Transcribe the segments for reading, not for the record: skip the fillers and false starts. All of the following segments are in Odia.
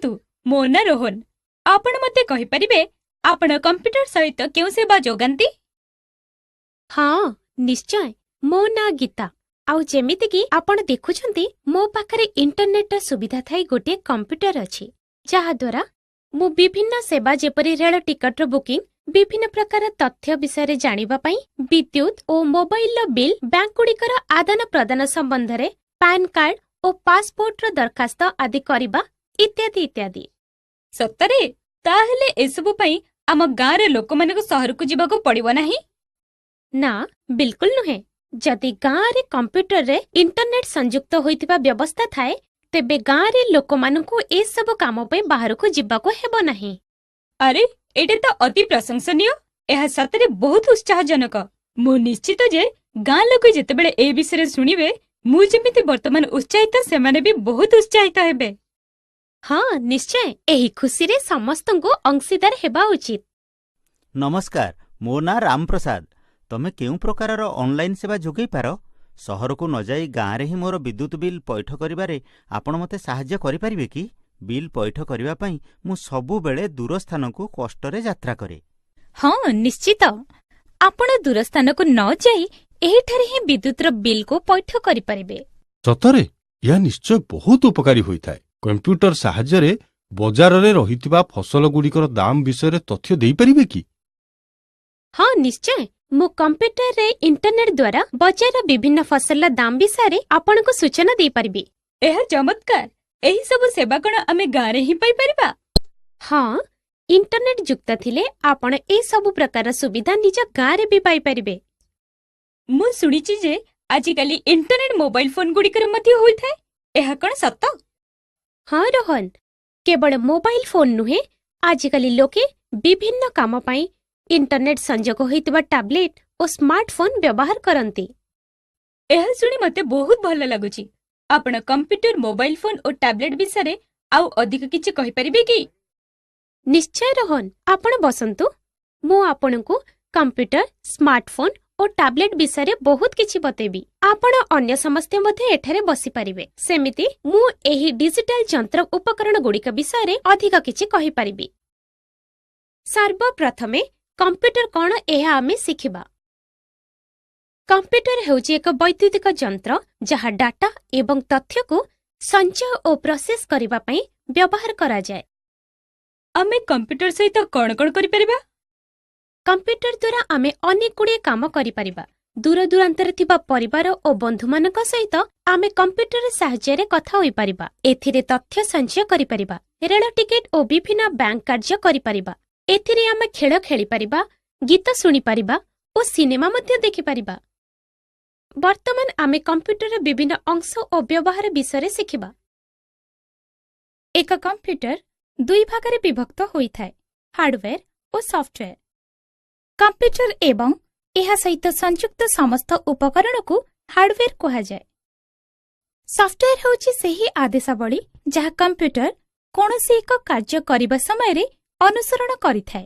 ଦେଖନ୍ତୁ ମୋ ନା ରୋହନ। ଆପଣ ମତେ କହିପାରିବେ ଆପଣ କମ୍ପ୍ୟୁଟର ସହିତ କେଉଁ ସେବା ଯୋଗାନ୍ତି? ହଁ ନିଶ୍ଚୟ, ମୋ ନାଁ ଗୀତା। ଆଉ ଯେମିତିକି ଆପଣ ଦେଖୁଛନ୍ତି ମୋ ପାଖରେ ଇଣ୍ଟରନେଟର ସୁବିଧା ଥାଇ ଗୋଟିଏ କମ୍ପ୍ୟୁଟର ଅଛି, ଯାହାଦ୍ୱାରା ମୁଁ ବିଭିନ୍ନ ସେବା ଯେପରି ରେଳ ଟିକଟର ବୁକିଂ, ବିଭିନ୍ନ ପ୍ରକାର ତଥ୍ୟ ବିଷୟରେ ଜାଣିବା ପାଇଁ, ବିଦ୍ୟୁତ୍ ଓ ମୋବାଇଲର ବିଲ୍, ବ୍ୟାଙ୍କଗୁଡ଼ିକର ଆଦାନ ପ୍ରଦାନ ସମ୍ବନ୍ଧରେ, ପାନ୍ କାର୍ଡ ଓ ପାସପୋର୍ଟର ଦରଖାସ୍ତ ଆଦି କରିବା ଇତ୍ୟାଦି ଇତ୍ୟାଦି। ସତରେ? ତାହେଲେ ଏସବୁ ପାଇଁ ଆମ ଗାଁର ଲୋକମାନଙ୍କୁ ସହରକୁ ଯିବାକୁ ପଡିବ ନାହିଁ? ନା, ବିଲକୁଲ ନୁହେଁ। ଯଦି ଗାଁରେ କମ୍ପ୍ୟୁଟରରେ ଇଣ୍ଟରନେଟ ସଂଯୁକ୍ତ ହୋଇଥିବା ବ୍ୟବସ୍ଥା ଥାଏ, ତେବେ ଗାଁରେ ଲୋକମାନଙ୍କୁ ଏସବୁ କାମ ପାଇଁ ବାହାରକୁ ଯିବାକୁ ହେବ ନାହିଁ। ଆରେ, ଏଇଟା ତ ଅତି ପ୍ରଶଂସନୀୟ। ଏହା ସତରେ ବହୁତ ଉତ୍ସାହଜନକ। ମୁଁ ନିଶ୍ଚିତ ଯେ ଗାଁ ଲୋକ ଯେତେବେଳେ ଏ ବିଷୟରେ ଶୁଣିବେ, ମୁଁ ଯେମିତି ବର୍ତ୍ତମାନ ଉତ୍ସାହିତ, ସେମାନେ ବି ବହୁତ ଉତ୍ସାହିତ ହେବେ। ହଁ ନିଶ୍ଚୟ, ଏହି ଖୁସିରେ ସମସ୍ତଙ୍କୁ ଅଂଶୀଦାର ହେବା ଉଚିତ। ନମସ୍କାର, ମୋ ନାଁ ରାମପ୍ରସାଦ। ତମେ କେଉଁ ପ୍ରକାରର ଅନଲାଇନ୍ ସେବା ଯୋଗାଇ ପାର? ସହରକୁ ନ ଯାଇ ଗାଁରେ ହିଁ ମୋର ବିଦ୍ୟୁତ୍ ବିଲ୍ ପୈଠ କରିବାରେ ଆପଣ ମୋତେ ସାହାଯ୍ୟ କରିପାରିବେ କି? ବିଲ୍ ପୈଠ କରିବା ପାଇଁ ମୁଁ ସବୁବେଳେ ଦୂର ସ୍ଥାନକୁ କଷ୍ଟରେ ଯାତ୍ରା କରେ। ହଁ ନିଶ୍ଚିତ, ଆପଣ ଦୂର ସ୍ଥାନକୁ ନ ଯାଇ ଏହିଠାରେ ହିଁ ବିଦ୍ୟୁତର ବିଲ୍କୁ ପୈଠ କରିପାରିବେ। ସତରେ? ଏହା ନିଶ୍ଚୟ ବହୁତ ଉପକାରୀ ହୋଇଥାଏ। କମ୍ପ୍ୟୁଟର ସାହାଯ୍ୟରେ ବଜାରରେ ରହିଥିବା ଫସଲଗୁଡ଼ିକର ଦାମ ବିଷୟରେ ତଥ୍ୟ ଦେଇପାରିବେ କି? ହଁ ନିଶ୍ଚୟ, ମୁଁ କମ୍ପ୍ୟୁଟରରେ ଇଣ୍ଟରନେଟ ଦ୍ୱାରା ବଜାରର ବିଭିନ୍ନ ଫସଲର ଦାମ ବିଷୟରେ ଆପଣଙ୍କୁ ସୂଚନା ଦେଇପାରିବି। ଏହା ଚମତ୍କାର। ଏହି ସବୁ ସେବା କଣ ଆମେ ଗାଁରେ ହିଁ ପାଇପାରିବା? ହଁ, ଇଣ୍ଟରନେଟ ଯୁକ୍ତ ଥିଲେ ଆପଣ ଏସବୁ ପ୍ରକାର ସୁବିଧା ନିଜ ଗାଁରେ ବି ପାଇପାରିବେ। ମୁଁ ଶୁଣିଛି ଯେ ଆଜିକାଲି ଇଣ୍ଟରନେଟ ମୋବାଇଲ ଫୋନ ଗୁଡ଼ିକରେ ମଧ୍ୟ ହୋଇଥାଏ। ଏହା କଣ ସତ? ହଁ ରୋହନ, କେବଳ ମୋବାଇଲ ଫୋନ ନୁହେଁ, ଆଜିକାଲି ଲୋକେ ବିଭିନ୍ନ କାମ ପାଇଁ ଇଣ୍ଟରନେଟ ସଂଯୋଗ ହୋଇଥିବା ଟାବ୍ଲେଟ ଓ ସ୍ମାର୍ଟଫୋନ ବ୍ୟବହାର କରନ୍ତି। ଏହା ଶୁଣି ମତେ ବହୁତ ଭଲ ଲାଗୁଛି। ଆପଣ କମ୍ପ୍ୟୁଟର, ମୋବାଇଲ ଫୋନ ଓ ଟ୍ୟାବଲେଟ ବିଷୟରେ ଆଉ ଅଧିକ କିଛି କହିପାରିବେ କି? ନିଶ୍ଚୟ ରୋହନ, ଆପଣ ବସନ୍ତୁ। ମୁଁ ଆପଣଙ୍କୁ କମ୍ପ୍ୟୁଟର, ସ୍ମାର୍ଟଫୋନ ଓ ଟ୍ୟାବଲେଟ ବିଷୟରେ ବହୁତ କିଛି ବତେଇବି। ଆପଣ ଅନ୍ୟ ସମସ୍ତେ ମଧ୍ୟ ଏଠାରେ ବସିପାରିବେ। ସେମିତି ମୁଁ ଏହି ଡିଜିଟାଲ ଯନ୍ତ୍ର ଉପକରଣ ଗୁଡ଼ିକ ବିଷୟରେ ଅଧିକ କିଛି କହିପାରିବି। ସର୍ବପ୍ରଥମେ କମ୍ପ୍ୟୁଟର କଣ, ଏହା ଆମେ ଶିଖିବା। କମ୍ପ୍ୟୁଟର ହେଉଛି ଏକ ବୈଦ୍ୟୁତିକ ଯନ୍ତ୍ର ଯାହା ଡାଟା ଏବଂ ତଥ୍ୟକୁ ସଞ୍ଚୟ ଓ ପ୍ରୋସେସ କରିବା ପାଇଁ ବ୍ୟବହାର କରାଯାଏ। ଆମେ କମ୍ପ୍ୟୁଟର ସହିତ କଣ କଣ କରିପାରିବା? କମ୍ପ୍ୟୁଟର ଦ୍ୱାରା ଆମେ ଅନେକ ଗୁଡ଼ିଏ କାମ କରିପାରିବା। ଦୂର ଦୂରାନ୍ତରେ ଥିବା ପରିବାର ଓ ବନ୍ଧୁମାନଙ୍କ ସହିତ ଆମେ କମ୍ପ୍ୟୁଟର ସାହାଯ୍ୟରେ କଥା ହୋଇପାରିବା। ଏଥିରେ ତଥ୍ୟ ସଞ୍ଚୟ କରିପାରିବା, ରେଳ ଟିକେଟ ଓ ବିଭିନ୍ନ ବ୍ୟାଙ୍କ କାର୍ଯ୍ୟ କରିପାରିବା। ଏଥିରେ ଆମେ ଖେଳ ଖେଳିପାରିବା, ଗୀତ ଶୁଣିପାରିବା ଓ ସିନେମା ମଧ୍ୟ ଦେଖିପାରିବା। ବର୍ତ୍ତମାନ ଆମେ କମ୍ପ୍ୟୁଟରର ବିଭିନ୍ନ ଅଂଶ ଓ ବ୍ୟବହାର ବିଷୟରେ ଶିଖିବା। ଏକ କମ୍ପ୍ୟୁଟର ଦୁଇ ଭାଗରେ ବିଭକ୍ତ ହୋଇଥାଏ, ହାର୍ଡୱେର ଓ ସଫ୍ଟୱେର। କମ୍ପ୍ୟୁଟର ଏବଂ ଏହା ସହିତ ସଂଯୁକ୍ତ ସମସ୍ତ ଉପକରଣକୁ ହାର୍ଡୱେର କୁହାଯାଏ। ସଫ୍ଟୱେର ହେଉଛି ସେହି ଆଦେଶାବଳୀ ଯାହା କମ୍ପ୍ୟୁଟର କୌଣସି ଏକ କାର୍ଯ୍ୟ କରିବା ସମୟରେ ଅନୁସରଣ କରିଥାଏ।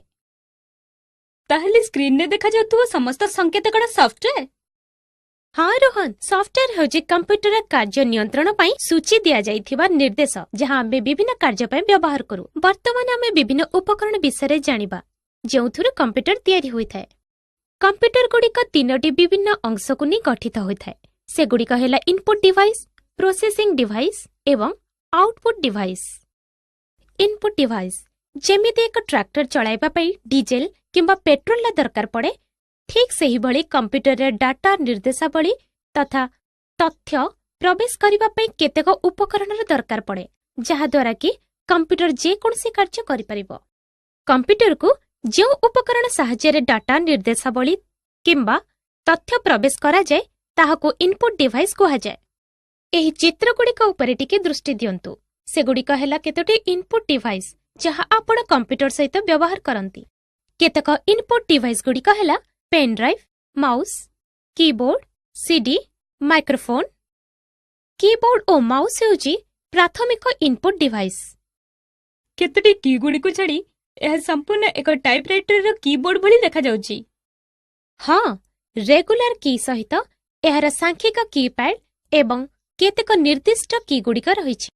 ତାହେଲେ ସ୍କ୍ରିନରେ ଦେଖାଯାଉଥିବା ସମସ୍ତ ସଂକେତ କଣ ସଫ୍ଟୱେର? ହଁ ରୋହନ, ସଫ୍ଟୱେର ହେଉଛି କମ୍ପ୍ୟୁଟର କାର୍ଯ୍ୟ ନିୟନ୍ତ୍ରଣ ପାଇଁ ସୂଚୀ ଦିଆଯାଇଥିବା ନିର୍ଦ୍ଦେଶ ଯାହା ଆମେ ବିଭିନ୍ନ କାର୍ଯ୍ୟ ପାଇଁ ବ୍ୟବହାର କରୁ। ବର୍ତ୍ତମାନ ଆମେ ବିଭିନ୍ନ ଉପକରଣ ବିଷୟରେ ଜାଣିବା ଯେଉଁଥିରୁ କମ୍ପ୍ୟୁଟର ତିଆରି ହୋଇଥାଏ। କମ୍ପ୍ୟୁଟର ଗୁଡ଼ିକ ତିନୋଟି ବିଭିନ୍ନ ଅଂଶକୁ ନେଇ ଗଠିତ ହୋଇଥାଏ। ସେଗୁଡ଼ିକ ହେଲା ଇନପୁଟ ଡିଭାଇସ୍, ପ୍ରୋସେସିଂ ଡିଭାଇସ୍ ଏବଂ ଆଉଟପୁଟ ଡିଭାଇସ୍। ଇନପୁଟ ଡିଭାଇସ୍ ଯେମିତି ଏକ ଟ୍ରାକ୍ଟର ଚଳାଇବା ପାଇଁ ଡିଜେଲ କିମ୍ବା ପେଟ୍ରୋଲର ଦରକାର ପଡ଼େ, ଠିକ୍ ସେହିଭଳି କମ୍ପ୍ୟୁଟରରେ ଡାଟା, ନିର୍ଦ୍ଦେଶାବଳୀ ତଥା ତଥ୍ୟ ପ୍ରବେଶ କରିବା ପାଇଁ କେତେକ ଉପକରଣର ଦରକାର ପଡ଼େ, ଯାହାଦ୍ୱାରା କି କମ୍ପ୍ୟୁଟର ଯେକୌଣସି କାର୍ଯ୍ୟ କରିପାରିବ। କମ୍ପ୍ୟୁଟରକୁ ଯେଉଁ ଉପକରଣ ସାହାଯ୍ୟରେ ଡାଟା, ନିର୍ଦ୍ଦେଶାବଳୀ କିମ୍ବା ତଥ୍ୟ ପ୍ରବେଶ କରାଯାଏ ତାହାକୁ ଇନପୁଟ ଡିଭାଇସ୍ କୁହାଯାଏ। ଏହି ଚିତ୍ରଗୁଡ଼ିକ ଉପରେ ଟିକେ ଦୃଷ୍ଟି ଦିଅନ୍ତୁ। ସେଗୁଡ଼ିକ ହେଲା କେତୋଟି ଇନପୁଟ ଡିଭାଇସ୍ ଯାହା ଆପଣ କମ୍ପ୍ୟୁଟର ସହିତ ବ୍ୟବହାର କରନ୍ତି। କେତେକ ଇନପୁଟ ଡିଭାଇସ୍ ଗୁଡ଼ିକ ହେଲା ପେନ୍ ଡ୍ରାଇଭ୍, ମାଉସ୍, କିବୋର୍ଡ, ସିଡି, ମାଇକ୍ରୋଫୋନ। କିବୋର୍ଡ ଓ ମାଉସ୍ ହେଉଛି ପ୍ରାଥମିକ ଇନପୁଟ ଡିଭାଇସ୍। କେତୋଟି କି ଗୁଡ଼ିକୁ ଛାଡ଼ି ଏହା ସମ୍ପୂର୍ଣ୍ଣ ଏକ ଟାଇପରାଇଟରର କିବୋର୍ଡ ଭଳି ଦେଖାଯାଉଛି। ହଁ, ରେଗୁଲାର କି ସହିତ ଏହାର ସାଂଖ୍ୟିକ କିପ୍ୟାଡ୍ ଏବଂ କେତେକ ନିର୍ଦ୍ଦିଷ୍ଟ କି ଗୁଡ଼ିକ ରହିଛି।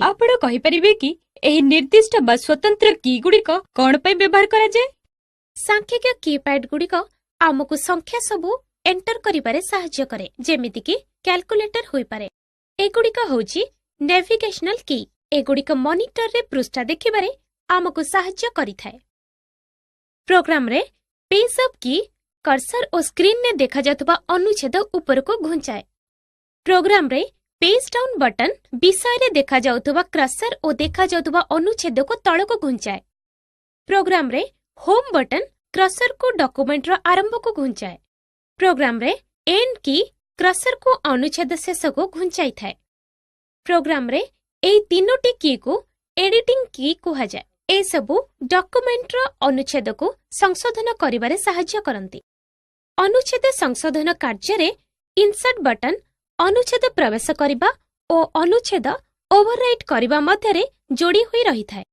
ଆପଣ କହିପାରିବେ କି ଏହି ନିର୍ଦ୍ଦିଷ୍ଟ ବା ସ୍ୱତନ୍ତ୍ର କି ଗୁଡ଼ିକ କ'ଣ ପାଇଁ ବ୍ୟବହାର କରାଯାଏ? ସାଂଖ୍ୟିକ କିପ୍ୟାଡ୍ ଗୁଡ଼ିକ ଆମକୁ ସଂଖ୍ୟା ସବୁ ଏଣ୍ଟର କରିବାରେ ସାହାଯ୍ୟ କରେ, ଯେମିତିକି କ୍ୟାଲକୁଲେଟର ହୋଇପାରେ। ଏଗୁଡ଼ିକ ହେଉଛି ନେଭିଗେସନାଲ କି। ଏଗୁଡ଼ିକ ମନିଟରରେ ପୃଷ୍ଠା ଦେଖିବାରେ ଆମକୁ ସାହାଯ୍ୟ କରିଥାଏ। ପ୍ରୋଗ୍ରାମରେ ପେଜ୍ ଅପ୍ କି କର୍ସର ଓ ସ୍କ୍ରିନ୍ରେ ଦେଖାଯାଉଥିବା ଅନୁଚ୍ଛେଦ ଉପରକୁ ଘୁଞ୍ଚାଏ। ପ୍ରୋଗ୍ରାମରେ ପେଜ୍ ଡାଉନ୍ ବଟନ୍ ବିଷୟରେ ଦେଖାଯାଉଥିବା କ୍ରସର ଓ ଦେଖାଯାଉଥିବା ଅନୁଚ୍ଛେଦକୁ ତଳକୁ ଘୁଞ୍ଚାଏ। ପ୍ରୋଗ୍ରାମରେ ହୋମ୍ ବଟନ୍ କ୍ରସରକୁ ଡକୁମେଣ୍ଟର ଆରମ୍ଭକୁ ଘୁଞ୍ଚାଏ। ପ୍ରୋଗ୍ରାମରେ ଏଣ୍ଡ କି କ୍ରସରକୁ ଅନୁଚ୍ଛେଦ ଶେଷକୁ ଘୁଞ୍ଚାଇଥାଏ। ପ୍ରୋଗ୍ରାମରେ ଏହି ତିନୋଟି କିକୁ ଏଡିଟିଂ କି କୁହାଯାଏ। ଏସବୁ ଡକୁମେଣ୍ଟର ଅନୁଚ୍ଛେଦକୁ ସଂଶୋଧନ କରିବାରେ ସାହାଯ୍ୟ କରନ୍ତି। ଅନୁଚ୍ଛେଦ ସଂଶୋଧନ କାର୍ଯ୍ୟରେ ଇନସର୍ଟ ବଟନ୍ ଅନୁଚ୍ଛେଦ ପ୍ରବେଶ କରିବା ଓ ଅନୁଚ୍ଛେଦ ଓଭରରାଇଟ୍ କରିବା ମଧ୍ୟରେ ଯୋଡ଼ି ହୋଇ ରହିଥାଏ।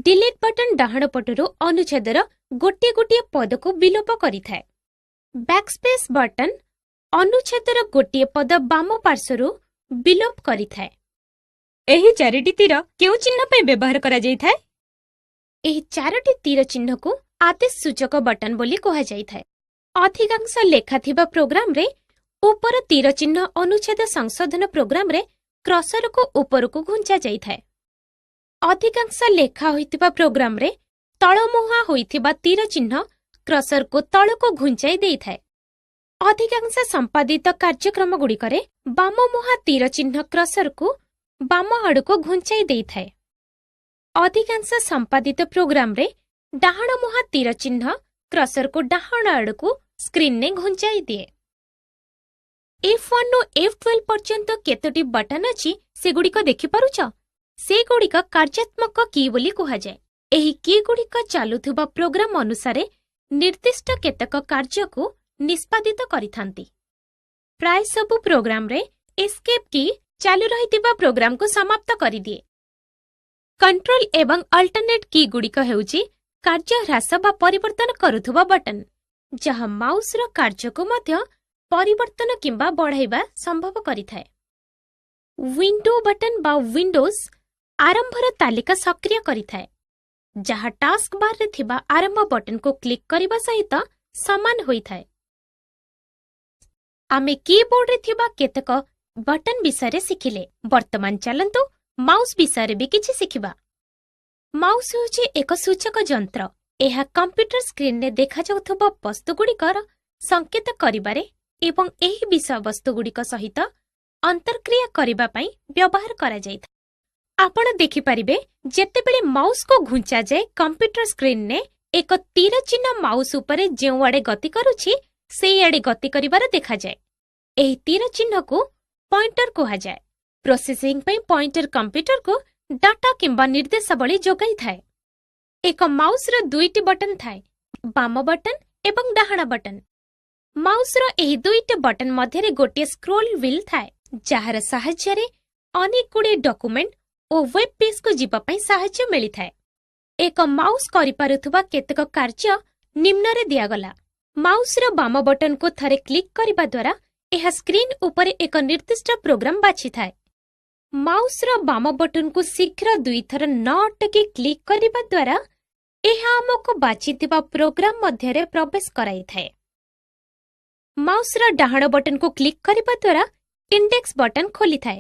ଡିଲିଟ୍ ବଟନ୍ ଡାହାଣ ପଟରୁ ଅନୁଚ୍ଛେଦର ଗୋଟିଏ ଗୋଟିଏ ପଦକୁ ବିଲୋପ କରିଥାଏ। ବ୍ୟାକସ୍ପେସ୍ ବଟନ୍ ଅନୁଚ୍ଛେଦର ଗୋଟିଏ ପଦ ବାମ ପାର୍ଶ୍ୱରୁ ବିଲୋପ କରିଥାଏ। ଏହି ଚାରିଟି ତୀର କେଉଁ ଚିହ୍ନ ପାଇଁ ବ୍ୟବହାର କରାଯାଇଥାଏ? ଏହି ଚାରୋଟି ତୀର ଚିହ୍ନକୁ ଆଦେଶ ସୂଚକ ବଟନ୍ ବୋଲି କୁହାଯାଇଥାଏ। ଅଧିକାଂଶ ଲେଖା ଥିବା ପ୍ରୋଗ୍ରାମରେ ଉପର ତୀର ଚିହ୍ନ ଅନୁଚ୍ଛେଦ ସଂଶୋଧନ ପ୍ରୋଗ୍ରାମରେ କ୍ରସରକୁ ଉପରକୁ ଘୁଞ୍ଚା ଯାଇଥାଏ। ଅଧିକାଂଶ ଲେଖା ହୋଇଥିବା ପ୍ରୋଗ୍ରାମରେ ତଳମୁହାଁ ହୋଇଥିବା ତୀର ଚିହ୍ନ କ୍ରସରକୁ ତଳକୁ ଘୁଞ୍ଚାଇ ଦେଇଥାଏ। ଅଧିକାଂଶ ସମ୍ପାଦିତ କାର୍ଯ୍ୟକ୍ରମଗୁଡ଼ିକରେ ବାମମୁହାଁ ତୀର ଚିହ୍ନ କ୍ରସରକୁ ବାମ ଆଡ଼କୁ ଘୁଞ୍ଚାଇ ଦେଇଥାଏ। ଅଧିକାଂଶ ସମ୍ପାଦିତ ପ୍ରୋଗ୍ରାମରେ ଡାହାଣମୁହାଁ ତୀର ଚିହ୍ନ କ୍ରସରକୁ ଡାହାଣ ଆଡ଼କୁ ସ୍କ୍ରିନ୍ରେ ଘୁଞ୍ଚାଇ ଦିଏ। F1 ରୁ F12 ପର୍ଯ୍ୟନ୍ତ କେତୋଟି ବଟନ୍ ଅଛି ସେଗୁଡ଼ିକ ଦେଖିପାରୁଛ? ସେଗୁଡ଼ିକ କାର୍ଯ୍ୟାତ୍ମକ କି ବୋଲି କୁହାଯାଏ। ଏହି କିଗୁଡ଼ିକ ଚାଲୁଥିବା ପ୍ରୋଗ୍ରାମ ଅନୁସାରେ ନିର୍ଦ୍ଦିଷ୍ଟ କେତେକ କାର୍ଯ୍ୟକୁ ନିଷ୍ପାଦିତ କରିଥାନ୍ତି। ପ୍ରାୟ ସବୁ ପ୍ରୋଗ୍ରାମରେ ଏସ୍କେପ୍ କି ଚାଲୁ ରହିଥିବା ପ୍ରୋଗ୍ରାମକୁ ସମାପ୍ତ କରିଦିଏ। କଣ୍ଟ୍ରୋଲ ଏବଂ ଅଲ୍ଟରନେଟ୍ କି ଗୁଡ଼ିକ ହେଉଛି କାର୍ଯ୍ୟ ହ୍ରାସ ବା ପରିବର୍ତ୍ତନ କରୁଥିବା ବଟନ୍, ଯାହା ମାଉସର କାର୍ଯ୍ୟକୁ ମଧ୍ୟ ପରିବର୍ତ୍ତନ କିମ୍ବା ବଢ଼ାଇବା ସମ୍ଭବ କରିଥାଏ। ୱିଣ୍ଡୋ ବଟନ୍ ବା ୱିଣ୍ଡୋଜ୍ ଆରମ୍ଭର ତାଲିକା ସକ୍ରିୟ କରିଥାଏ, ଯାହା ଟାସ୍କ ବାର୍ରେ ଥିବା ଆରମ୍ଭ ବଟନ୍କୁ କ୍ଲିକ୍ କରିବା ସହିତ ସମାନ ହୋଇଥାଏ। ଆମେ କିବୋର୍ଡରେ ଥିବା କେତେକ ବଟନ୍ ବିଷୟରେ ଶିଖିଲେ। ବର୍ତ୍ତମାନ ଚାଲନ୍ତୁ ମାଉସ୍ ବିଷୟରେ ବି କିଛି ଶିଖିବା। ମାଉସ୍ ହେଉଛି ଏକ ସୂଚକ ଯନ୍ତ୍ର। ଏହା କମ୍ପ୍ୟୁଟର ସ୍କ୍ରିନ୍ରେ ଦେଖାଯାଉଥିବା ବସ୍ତୁଗୁଡ଼ିକର ସଂକେତ କରିବାରେ ଏବଂ ଏହି ବିଷୟବସ୍ତୁଗୁଡ଼ିକ ସହିତ ଅନ୍ତର୍କ୍ରିୟା କରିବା ପାଇଁ ବ୍ୟବହାର କରାଯାଇଥାଏ। ଆପଣ ଦେଖିପାରିବେ, ଯେତେବେଳେ ମାଉସ୍କୁ ଘୁଞ୍ଚାଯାଏ କମ୍ପ୍ୟୁଟର ସ୍କ୍ରିନ୍ରେ ଏକ ତୀର ଚିହ୍ନ ମାଉସ୍ ଉପରେ ଯେଉଁଆଡ଼େ ଗତି କରୁଛି ସେଇଆଡ଼େ ଗତି କରିବାର ଦେଖାଯାଏ। ଏହି ତୀର ଚିହ୍ନକୁ ପଏଣ୍ଟର କୁହାଯାଏ। ପ୍ରୋସେସିଂ ପାଇଁ ପଏଣ୍ଟର କମ୍ପ୍ୟୁଟରକୁ ଡାଟା କିମ୍ବା ନିର୍ଦ୍ଦେଶାବଳୀ ଯୋଗାଇଥାଏ। ଏକ ମାଉସ୍ର ଦୁଇଟି ବଟନ୍ ଥାଏ, ବାମ ବଟନ୍ ଏବଂ ଡାହାଣ ବଟନ୍। ମାଉସ୍ର ଏହି ଦୁଇଟି ବଟନ୍ ମଧ୍ୟରେ ଗୋଟିଏ ସ୍କ୍ରୋଲ୍ ହ୍ୱିଲ୍ ଥାଏ, ଯାହାର ସାହାଯ୍ୟରେ ଅନେକଗୁଡ଼ିଏ ଡକୁମେଣ୍ଟ ଓ ୱେବ୍ ପେଜ୍କୁ ଯିବା ପାଇଁ ସାହାଯ୍ୟ ମିଳିଥାଏ। ଏକ ମାଉସ୍ କରିପାରୁଥିବା କେତେକ କାର୍ଯ୍ୟ ନିମ୍ନରେ ଦିଆଗଲା। ମାଉସ୍ର ବାମ ବଟନ୍କୁ ଥରେ କ୍ଲିକ୍ କରିବା ଦ୍ୱାରା ଏହା ସ୍କ୍ରିନ୍ ଉପରେ ଏକ ନିର୍ଦ୍ଦିଷ୍ଟ ପ୍ରୋଗ୍ରାମ ବାଛିଥାଏ। ମାଉସ୍ର ବାମ ବଟନ୍କୁ ଶୀଘ୍ର ଦୁଇଥର ନ ଅଟକି କ୍ଲିକ୍ କରିବା ଦ୍ୱାରା ଏହା ଆମକୁ ବାଛିଥିବା ପ୍ରୋଗ୍ରାମ ମଧ୍ୟରେ ପ୍ରବେଶ କରାଇଥାଏ। ମାଉସ୍ର ଡାହାଣ ବଟନ୍କୁ କ୍ଲିକ୍ କରିବା ଦ୍ୱାରା ଇଣ୍ଡେକ୍ସ ବଟନ୍ ଖୋଲିଥାଏ।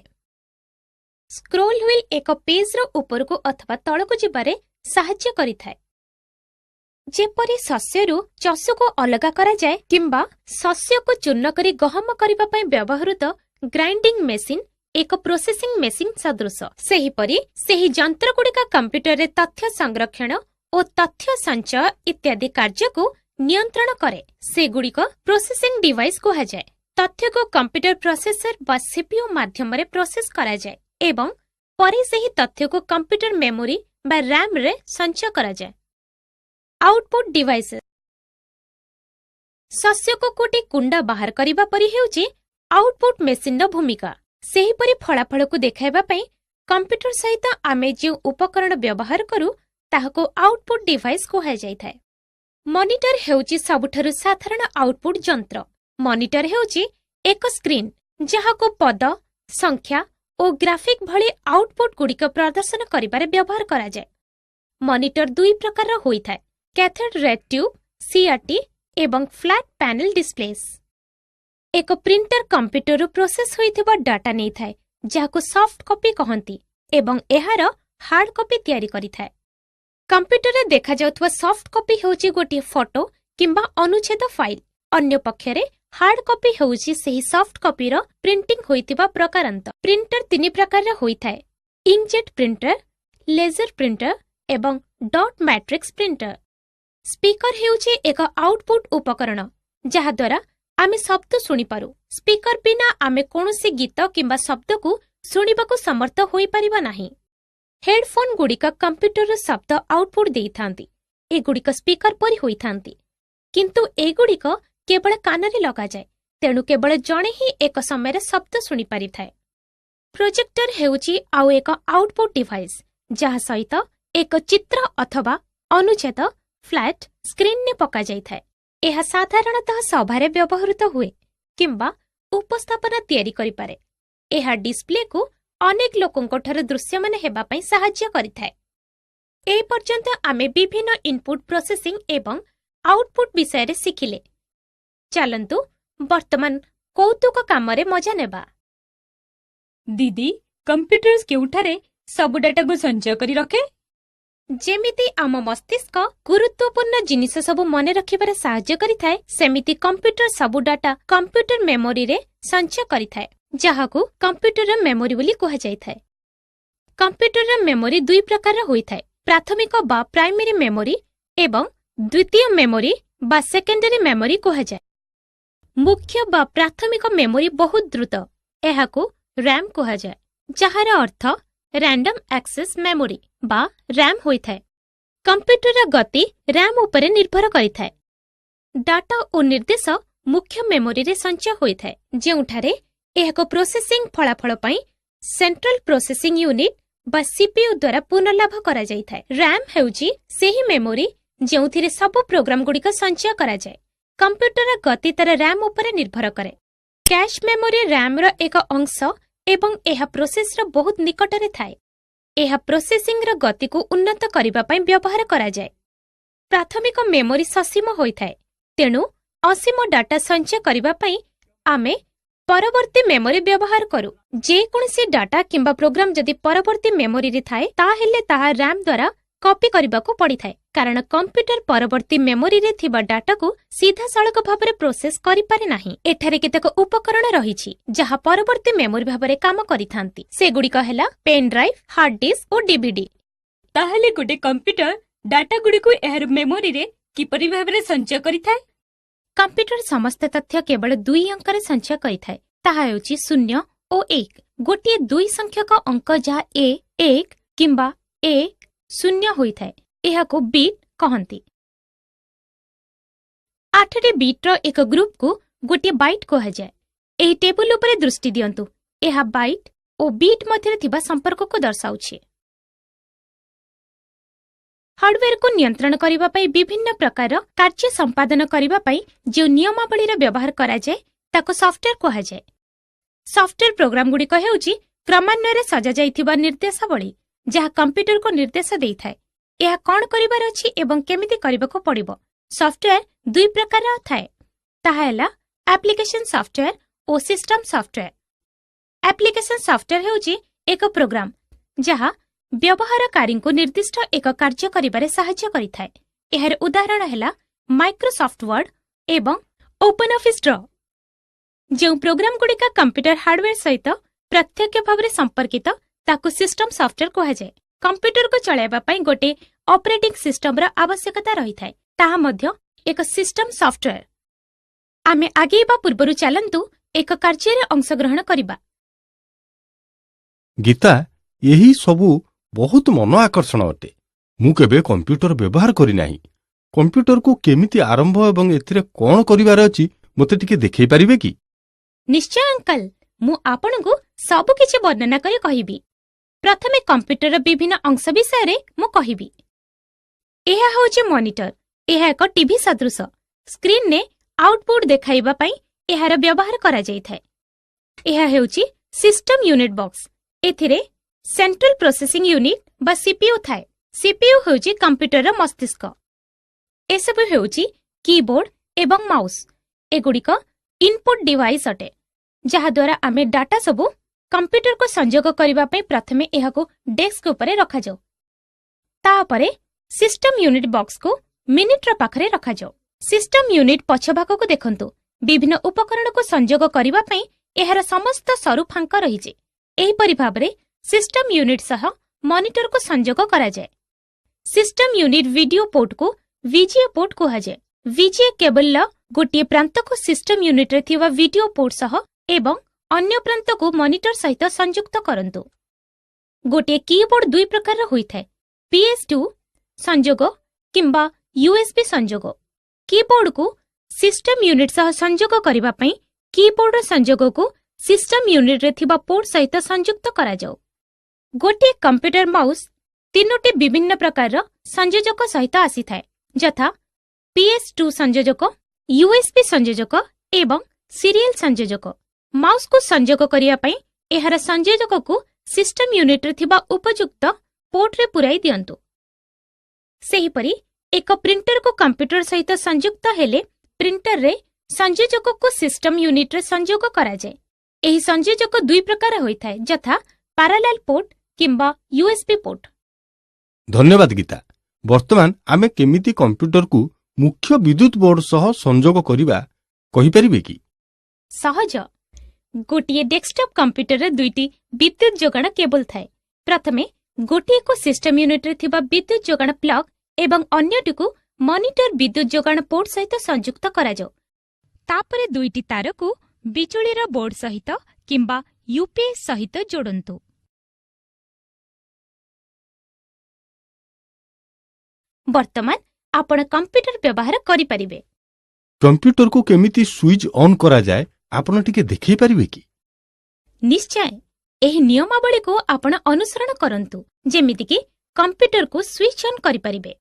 ସ୍କ୍ରୋଲ୍ ହ୍ୱିଲ୍ ଏକ ପେଜ୍ର ଉପରକୁ ଅଥବା ତଳକୁ ଯିବାରେ ସାହାଯ୍ୟ କରିଥାଏ। ଯେପରି ଶସ୍ୟରୁ ଚଷକୁ ଅଲଗା କରାଯାଏ କିମ୍ବା ଶସ୍ୟକୁ ଚୂର୍ଣ୍ଣ କରି ଗହମ କରିବା ପାଇଁ ବ୍ୟବହୃତ ଗ୍ରାଇଣ୍ଡିଂ ମେସିନ୍ ଏକ ପ୍ରୋସେସିଂ ମେସିନ୍ ସଦୃଶ, ସେହିପରି ସେହି ଯନ୍ତ୍ରଗୁଡ଼ିକ କମ୍ପ୍ୟୁଟରରେ ତଥ୍ୟ ସଂରକ୍ଷଣ ଓ ତଥ୍ୟ ସଞ୍ଚୟ ଇତ୍ୟାଦି କାର୍ଯ୍ୟକୁ ନିୟନ୍ତ୍ରଣ କରେ। ସେଗୁଡ଼ିକ ପ୍ରୋସେସିଂ ଡିଭାଇସ୍ କୁହାଯାଏ। ତଥ୍ୟକୁ କମ୍ପ୍ୟୁଟର ପ୍ରୋସେସର ବା ସିପିୟୁ ମାଧ୍ୟମରେ ପ୍ରୋସେସ୍ କରାଯାଏ ଏବଂ ପରେ ସେହି ତଥ୍ୟକୁ କମ୍ପ୍ୟୁଟର ମେମୋରି ବା ରାମ୍ରେ ସଞ୍ଚୟ କରାଯାଏ। ଆଉଟପୁଟ୍ ଡିଭାଇସେସ୍ ଶସ୍ୟକୁ କୋଟି କୁଣ୍ଡା ବାହାର କରିବା ପରି ହେଉଛି ଆଉଟପୁଟ୍ ମେସିନ୍ର ଭୂମିକା। ସେହିପରି ଫଳାଫଳକୁ ଦେଖାଇବା ପାଇଁ କମ୍ପ୍ୟୁଟର ସହିତ ଆମେ ଯେଉଁ ଉପକରଣ ବ୍ୟବହାର କରୁ ତାହାକୁ ଆଉଟପୁଟ୍ ଡିଭାଇସ୍ କୁହାଯାଇଥାଏ। ମନିଟର ହେଉଛି ସବୁଠାରୁ ସାଧାରଣ ଆଉଟପୁଟ୍ ଯନ୍ତ୍ର। ମନିଟର ହେଉଛି ଏକ ସ୍କ୍ରିନ୍ ଯାହାକୁ ପଦ, ସଂଖ୍ୟା ଓ ଗ୍ରାଫିକ୍ ଭଳି ଆଉଟପୁଟ୍ ଗୁଡ଼ିକ ପ୍ରଦର୍ଶନ କରିବାରେ ବ୍ୟବହାର କରାଯାଏ। ମନିଟର ଦୁଇ ପ୍ରକାରର ହୋଇଥାଏ, କ୍ୟାଥୋଡ୍ ରେ ଟ୍ୟୁବ୍ CRT ଏବଂ ଫ୍ଲାଟ୍ ପ୍ୟାନେଲ ଡିସ୍ପ୍ଲେସ୍। ଏକ ପ୍ରିଣ୍ଟର କମ୍ପ୍ୟୁଟରରୁ ପ୍ରୋସେସ୍ ହୋଇଥିବା ଡାଟା ନେଇଥାଏ, ଯାହାକୁ ସଫ୍ଟ କପି କହନ୍ତି, ଏବଂ ଏହାର ହାର୍ଡ କପି ତିଆରି କରିଥାଏ। କମ୍ପ୍ୟୁଟରରେ ଦେଖାଯାଉଥିବା ସଫ୍ଟ କପି ହେଉଛି ଗୋଟିଏ ଫଟୋ କିମ୍ବା ଅନୁଚ୍ଛେଦ ଫାଇଲ୍। ଅନ୍ୟ ପକ୍ଷରେ ହାର୍ଡ କପି ହେଉଛି ସେହି ସଫ୍ଟ କପିର ପ୍ରିଣ୍ଟିଂ ହୋଇଥିବା ପ୍ରକାରାନ୍ତ। ପ୍ରିଣ୍ଟର ତିନି ପ୍ରକାରର ହୋଇଥାଏ, ଇଙ୍କଜେଟ୍ ପ୍ରିଣ୍ଟର, ଲେଜର ପ୍ରିଣ୍ଟର ଏବଂ ଡଟ୍ ମ୍ୟାଟ୍ରିକ୍ସ ପ୍ରିଣ୍ଟର। ସ୍ପିକର ହେଉଛି ଏକ ଆଉଟପୁଟ୍ ଉପକରଣ, ଯାହାଦ୍ୱାରା ଆମେ ଶବ୍ଦ ଶୁଣିପାରୁ। ସ୍ପିକର ବିନା ଆମେ କୌଣସି ଗୀତ କିମ୍ବା ଶବ୍ଦକୁ ଶୁଣିବାକୁ ସମର୍ଥ ହୋଇପାରିବା ନାହିଁ। ହେଡଫୋନ୍ ଗୁଡ଼ିକ କମ୍ପ୍ୟୁଟରର ଶବ୍ଦ ଆଉଟପୁଟ୍ ଦେଇଥାନ୍ତି। ଏଗୁଡ଼ିକ ସ୍ପିକର ପରି ହୋଇଥାନ୍ତି, କିନ୍ତୁ ଏଗୁଡ଼ିକ କେବଳ କାନରେ ଲଗାଯାଏ, ତେଣୁ କେବଳ ଜଣେ ହିଁ ଏକ ସମୟରେ ଶବ୍ଦ ଶୁଣିପାରିଥାଏ। ପ୍ରୋଜେକ୍ଟର ହେଉଛି ଆଉ ଏକ ଆଉଟପୁଟ୍ ଡିଭାଇସ୍, ଯାହା ସହିତ ଏକ ଚିତ୍ର ଅଥବା ଅନୁଚ୍ଛେଦ ଫ୍ଲାଟ୍ ସ୍କ୍ରିନ୍ରେ ପକାଯାଇଥାଏ। ଏହା ସାଧାରଣତଃ ସଭାରେ ବ୍ୟବହୃତ ହୁଏ କିମ୍ବା ଉପସ୍ଥାପନା ତିଆରି କରିପାରେ। ଏହା ଡିସ୍ପ୍ଲେକୁ ଅନେକ ଲୋକଙ୍କଠାରୁ ଦୃଶ୍ୟମାନ ହେବା ପାଇଁ ସାହାଯ୍ୟ କରିଥାଏ। ଏ ପର୍ଯ୍ୟନ୍ତ ଆମେ ବିଭିନ୍ନ ଇନପୁଟ୍ ପ୍ରୋସେସିଂ ଏବଂ ଆଉଟପୁଟ୍ ବିଷୟରେ ଶିଖିଲେ। ଚାଲନ୍ତୁ ବର୍ତ୍ତମାନ କୌତୁକ କାମରେ ମଜା ନେବା। ଦିଦି, କମ୍ପ୍ୟୁଟର କେଉଁଠାରେ ସବୁ ଡାଟାକୁ ସଞ୍ଚୟ କରି ରଖେ? ଯେମିତି ଆମ ମସ୍ତିଷ୍କ ଗୁରୁତ୍ୱପୂର୍ଣ୍ଣ ଜିନିଷ ସବୁ ମନେ ରଖିବାରେ ସାହାଯ୍ୟ କରିଥାଏ, ସେମିତି କମ୍ପ୍ୟୁଟର ସବୁ ଡାଟା କମ୍ପ୍ୟୁଟର ମେମୋରିରେ ସଞ୍ଚୟ କରିଥାଏ, ଯାହାକୁ କମ୍ପ୍ୟୁଟର ମେମୋରି ବୋଲି କୁହାଯାଇଥାଏ। କମ୍ପ୍ୟୁଟରର ମେମୋରି ଦୁଇ ପ୍ରକାରର ହୋଇଥାଏ, ପ୍ରାଥମିକ ବା ପ୍ରାଇମେରୀ ମେମୋରି ଏବଂ ଦ୍ୱିତୀୟ ମେମୋରି ବା ସେକେଣ୍ଡାରୀ ମେମୋରି କୁହାଯାଏ। ମୁଖ୍ୟ ବା ପ୍ରାଥମିକ ମେମୋରି ବହୁତ ଦ୍ରୁତ, ଏହାକୁ RAM କୁହାଯାଏ, ଯାହାର ଅର୍ଥ ରାଣ୍ଡମ୍ ଆକ୍ସେସ୍ ମେମୋରି ବା RAM ହୋଇଥାଏ। କମ୍ପ୍ୟୁଟରର ଗତି RAM ଉପରେ ନିର୍ଭର କରିଥାଏ। ଡାଟା ଓ ନିର୍ଦ୍ଦେଶ ମୁଖ୍ୟ ମେମୋରିରେ ସଞ୍ଚୟ ହୋଇଥାଏ, ଯେଉଁଠାରେ ଏହାକୁ ପ୍ରୋସେସିଂ ଫଳାଫଳ ପାଇଁ ସେଣ୍ଟ୍ରାଲ ପ୍ରୋସେସିଂ ୟୁନିଟ୍ ବା CPU ଦ୍ୱାରା ପୁନର୍ଲାଭ କରାଯାଇଥାଏ। RAM ହେଉଛି ସେହି ମେମୋରି ଯେଉଁଥିରେ ସବୁ ପ୍ରୋଗ୍ରାମଗୁଡ଼ିକ ସଞ୍ଚୟ କରାଯାଏ। କମ୍ପ୍ୟୁଟରର ଗତି ତାର RAM ଉପରେ ନିର୍ଭର କରେ। କ୍ୟାଶ୍ ମେମୋରି RAMର ଏକ ଅଂଶ ଏବଂ ଏହା ପ୍ରୋସେସର ବହୁତ ନିକଟରେ ଥାଏ। ଏହା ପ୍ରୋସେସିଂର ଗତିକୁ ଉନ୍ନତ କରିବା ପାଇଁ ବ୍ୟବହାର କରାଯାଏ। ପ୍ରାଥମିକ ମେମୋରି ସସୀମ ହୋଇଥାଏ, ତେଣୁ ଅସୀମ ଡାଟା ସଞ୍ଚୟ କରିବା ପାଇଁ ଆମେ ପରବର୍ତ୍ତୀ ମେମୋରି ବ୍ୟବହାର କରୁ। ଯେକୌଣସି ଡାଟା କିମ୍ବା ପ୍ରୋଗ୍ରାମ ଯଦି ପରବର୍ତ୍ତୀ ମେମୋରିରେ ଥାଏ, ତାହେଲେ ତାହା RAM ଦ୍ୱାରା କପି କରିବାକୁ ପଡ଼ିଥାଏ, କାରଣ କମ୍ପ୍ୟୁଟର ପରବର୍ତ୍ତୀ ମେମୋରିରେ ଥିବା ଡାଟାକୁ ସିଧାସଳଖ ଭାବରେ ପ୍ରୋସେସ୍ କରିପାରେ ନାହିଁ। ଏଠାରେ କେତେକ ଉପକରଣ ରହିଛି ଯାହା ପରବର୍ତ୍ତୀ ମେମୋରି ଭାବରେ କାମ କରିଥାନ୍ତି। ସେଗୁଡ଼ିକ ହେଲା ପେନ୍ ଡ୍ରାଇଭ୍, ହାର୍ଡ ଡିସ୍କ ଓ DVD। ତାହେଲେ ଗୋଟେ କମ୍ପ୍ୟୁଟର ଡାଟାଗୁଡ଼ିକୁ ଏହାର ମେମୋରିରେ କିପରି ଭାବରେ ସଞ୍ଚୟ କରିଥାଏ? କମ୍ପ୍ୟୁଟର ସମସ୍ତ ତଥ୍ୟ କେବଳ 2 ଅଙ୍କରେ ସଞ୍ଚୟ କରିଥାଏ, ତାହା ହେଉଛି 0 ଓ 1। ଗୋଟିଏ 2 ସଂଖ୍ୟକ ଅଙ୍କ ଯାହା A1 କିମ୍ବା A0 ହୋଇଥାଏ, ଏହାକୁ ବିଟ୍ କହନ୍ତି। 8ଟି ବିଟ୍ର ଏକ ଗ୍ରୁପକୁ ଗୋଟିଏ ବାଇଟ୍ କୁହାଯାଏ। ଏହି ଟେବୁଲ ଉପରେ ଦୃଷ୍ଟି ଦିଅନ୍ତୁ, ଏହା ବାଇଟ୍ ଓ ବିଟ୍ ମଧ୍ୟରେ ଥିବା ସମ୍ପର୍କକୁ ଦର୍ଶାଉଛି। ହାର୍ଡୱେରକୁ ନିୟନ୍ତ୍ରଣ କରିବା ପାଇଁ ବିଭିନ୍ନ ପ୍ରକାର କାର୍ଯ୍ୟ ସମ୍ପାଦନ କରିବା ପାଇଁ ଯେଉଁ ନିୟମାବଳୀର ବ୍ୟବହାର କରାଯାଏ, ତାକୁ ସଫ୍ଟୱେର କୁହାଯାଏ। ସଫ୍ଟୱେର ପ୍ରୋଗ୍ରାମଗୁଡ଼ିକ ହେଉଛି କ୍ରମାନ୍ୱୟରେ ସଜାଯାଇଥିବା ନିର୍ଦ୍ଦେଶାବଳୀ, ଯାହା କମ୍ପ୍ୟୁଟରକୁ ନିର୍ଦ୍ଦେଶ ଦେଇଥାଏ ଏହା କ'ଣ କରିବାର ଅଛି ଏବଂ କେମିତି କରିବାକୁ ପଡ଼ିବ। ସଫ୍ଟୱେର 2 ପ୍ରକାରର ଥାଏ, ତାହା ହେଲା ଆପ୍ଲିକେସନ ସଫ୍ଟୱେର ଓ ସିଷ୍ଟମ ସଫ୍ଟୱେର। ଆପ୍ଲିକେସନ ସଫ୍ଟୱେର ହେଉଛି ଏକ ପ୍ରୋଗ୍ରାମ ଯାହା ବ୍ୟବହାରକାରୀଙ୍କୁ ନିର୍ଦ୍ଦିଷ୍ଟ ଏକ କାର୍ଯ୍ୟ କରିବାରେ ସାହାଯ୍ୟ କରିଥାଏ। ଏହାର ଉଦାହରଣ ହେଲା ମାଇକ୍ରୋସଫ୍ଟ ୱାର୍ଡ ଏବଂ ଓପନ୍ ଅଫିସ୍ ଡ୍ର। ଯେଉଁ ପ୍ରୋଗ୍ରାମଗୁଡ଼ିକ କମ୍ପ୍ୟୁଟର ହାର୍ଡୱେର ସହିତ ପ୍ରତ୍ୟକ୍ଷ ଭାବରେ ସମ୍ପର୍କିତ, ତାକୁ ସିଷ୍ଟମ ସଫ୍ଟୱେର କୁହାଯାଏ। କମ୍ପ୍ୟୁଟରକୁ ଚଳାଇବା ପାଇଁ ଗୋଟିଏ ଅପରେଟିଂ ସିଷ୍ଟମର ଆବଶ୍ୟକତା ରହିଥାଏ, ତାହା ମଧ୍ୟ ଏକ ସିଷ୍ଟମ ସଫ୍ଟୱେର। ଆମେ ଆଗେଇବା ପୂର୍ବରୁ ଚାଲନ୍ତୁ ଏକ କାର୍ଯ୍ୟରେ ଅଂଶଗ୍ରହଣ କରିବା। ଗୀତା, ଏହି ସବୁ ବହୁତ ମନ ଆକର୍ଷଣ ଅଟେ। ମୁଁ କେବେ କମ୍ପ୍ୟୁଟର ବ୍ୟବହାର କରିନାହିଁ। କମ୍ପ୍ୟୁଟରକୁ କେମିତି ଆରମ୍ଭ ଏବଂ ଏଥିରେ କ'ଣ କରିବାର ଅଛି ମୋତେ ଟିକେ ଦେଖାଇ ପାରିବେ କି? ନିଶ୍ଚୟ ଅଙ୍କଲ, ମୁଁ ଆପଣଙ୍କୁ ସବୁକିଛି ବର୍ଣ୍ଣନା କରି କହିବି। ପ୍ରଥମେ କମ୍ପ୍ୟୁଟରର ବିଭିନ୍ନ ଅଂଶ ବିଷୟରେ ମୁଁ କହିବି। ଏହା ହେଉଛି ମନିଟର। ଏହା ଏକ ଟିଭି ସଦୃଶ। ସ୍କ୍ରିନ୍ରେ ଆଉଟପୁଟ୍ ଦେଖାଇବା ପାଇଁ ଏହାର ବ୍ୟବହାର କରାଯାଇଥାଏ। ଏହା ହେଉଛି ସିଷ୍ଟମ ୟୁନିଟ୍ ବକ୍ସ। एथिरे सेंट्रल प्रोसेसिंग यूनिट बा सीपीयू थाए। सीपीयू होउची कंप्यूटर मस्तिष्क। एसबु हेउची कीबोर्ड एवं माउस। एगुड़िक इनपुट डिवाइस अटे जहा द्वारा आमे डाटा सबु कंप्यूटर को संयोग करिबा पई प्रथमे एहाको डेस्क उपरे रखा जाऊ। तापरे सिस्टम यूनिट बॉक्स को मिनिटर पाखरे रखा जाऊ। सिस्टम यूनिट पछभाग को देखंतु। विभिन्न उपकरण को संयोग करिबा पई एहार समस्त सरु फांक रहिजे। एही परि भाबरे सिस्टम यूनिट सह मॉनिटर को संयोग करा जाय। सिस्टम यूनिट वीडियो पोर्ट को वीजीए पोर्ट कहा जाय। वीजीए केबल ला गोटे प्रांत को सिस्टम यूनिट रे थिवा वीडियो पोर्ट सह एवं अन्य प्रांत को मॉनिटर सहित संयुक्त करंतु। गोटे कीबोर्ड दुई प्रकार होई थाए, PS2 संयोग किंबा USB संयोग। कीबोर्ड को सिस्टम यूनिट सह संयोग करिबा पई कीबोर्ड संयोग को सिस्टम यूनिट रे थिबा पोर्ट सहित संयुक्त करा जाऊ। गोटे कंप्यूटर माउस तीनोटी विभिन्न प्रकार संयोजक सहित आसी थाए, जथा PS2 संयोजक, USB संयोजक एवं सीरियल संयोजक। माउस को संयोग करिया पई एहार संयोजक को सिस्टम यूनिट रे थिबा उपयुक्त पोर्ट रे पुराई दियंतु। सेही परी एक प्रिंटर को कंप्यूटर सहित संयुक्त हेले प्रिंटर रे संयोजक को सिस्टम यूनिट रे संयोग करा जाय। एही संयोजक दुई प्रकार होई थाए, जथा पैरेलल पोर्ट किंबा USB पोर्ट। धन्यवाद गीता। वर्तमान आमे केमिति कंप्यूटर को मुख्य विद्युत बोर्ड सह संयोग करिबा कहि परिबे कि? सहज। गोटिए डेस्कटॉप कंप्यूटर रे दुईटी विद्युत जोगाण केबल थाए। प्रथमे गोटिए को सिस्टम यूनिट रे थिबा विद्युत जोगाण प्लग एवं अन्यटी को मॉनिटर विद्युत जोगाण पोर्ट सहित संयुक्त करा जाऊ। तापरे दुईटी तार को बिजुलीर बोर्ड सहित किंबा यूपीएस सहित जोड़ंतु। वर्तमान आपण कंप्यूटर व्यवहार करि परिबे। कंप्यूटर को केमिति स्विच ऑन करा जाए आपण टिके देखै परिबे कि? निश्चय। एही नियमावली को आपण अनुसरण करंतु, जेमिति कि कंप्यूटर को स्विच ऑन करि परिबे।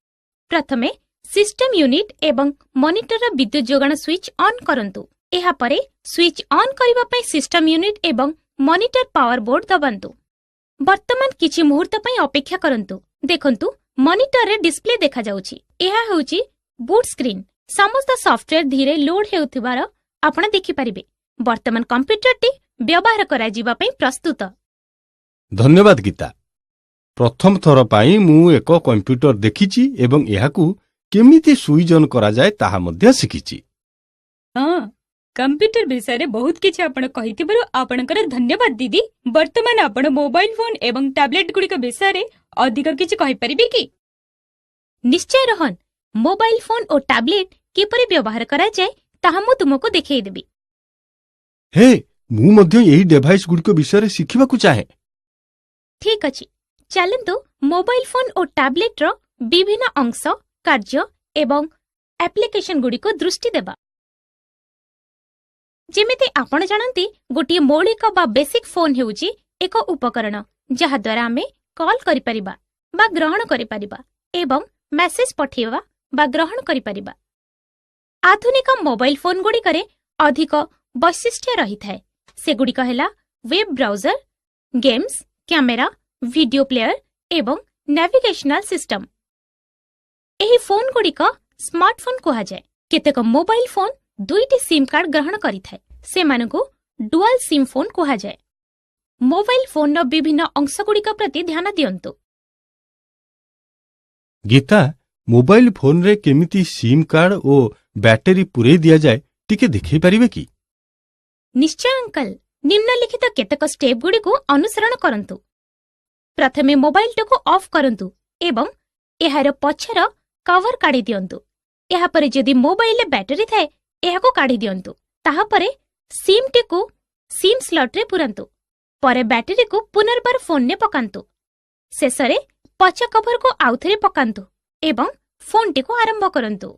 प्रथमे सिस्टम यूनिट एवं मॉनिटर विद्युत जोगाण स्विच ऑन करंतु। एहा परे स्विच ऑन करिबा पई सिस्टम यूनिट एवं मॉनिटर पावर बोर्ड दबांतु। वर्तमान किछि मुहूर्त पई अपेक्षा करंतु। देखंतु मॉनिटर रे डिस्प्ले देखा जाउछि। एहा होउछि बूट स्क्रीन। समस्त सॉफ्टवेयर धीरे लोड हेउथिबार आपण देखि परिबे। वर्तमान कंप्यूटर टी व्यवहार करा जिबा पई प्रस्तुत। धन्यवाद गीता। प्रथम थर पाई मु एक कंप्यूटर देखिछि एवं एहाकू केमिति स्विच ऑन करा जाए ताहा मध्ये सिखिछि। हाँ, कंप्यूटर विषय बहुत किछि आपण कहिथिबारु आपणकर धन्यवाद दीदी। वर्तमान आपण मोबाइल फोन एवं टैबलेट गुडी के विषय रे अधिक किछि कहि परिबे कि? निश्चय रोहन। मोबाइल फोन और टैबलेट किपरि व्यवहार करा जाए ताहा मु तुमको देखै देबी। हे, मु मध्ये एही डिवाइस गुडी के विषय रे सिखिबा को चाहे। ठीक अछि, चलंतु मोबाइल फोन और टैबलेट रो विभिन्न अंश, कार्य एवं एप्लिकेशन गुडी को दृष्टि देबा। जेमिति आपण जानंती गोटिए मौलिक बा बेसिक फोन हेउची एक उपकरण जहा द्वारा आमे कॉल करि परिबा बा ग्रहण करि परिबा एवं मेसेज पठेबा बा ग्रहण करि परिबा। आधुनिक मोबाइल फोन गुडी करे अधिक वैशिष्ट्य रही थाए। से गुडी कहला web browser, games, camera, video player एवं नेविगेशनल सिस्टम। एही फोन गुडी का स्मार्टफोन कहा जाए। केतेक मोबाइल फोन दुईटी सिम कार्ड ग्रहण करि थाए। से मानको डुअल सिम फोन कहा जाए। मोबाइल फोन रो विभिन्न अंश गुडी का प्रति ध्यान दियंतु। गीता, मोबाइल फोन रे केमिति सिम कार्ड ओ बैटरी पुरे दिया जाए टिके देखै परिबे कि? निश्चय अंकल। निम्नलिखित केतक स्टेप गुडी को अनुसरण करंतु। प्रथमे मोबाइल टको ऑफ करंतु एवं एहार पछर कवर काढी दियंतु। एहा परे जदि मोबाइल रे बैटरी थाए एहाको काढी दियंतु। ताहा परे सिम टिको सिम स्लॉट रे पुरंतु। परे बैटरी को पुनर्बार फोन ने पकांतु। शेषरे पछ कवर को आउथरे पकांतु एवं फोन टिको आरंभ करंतु।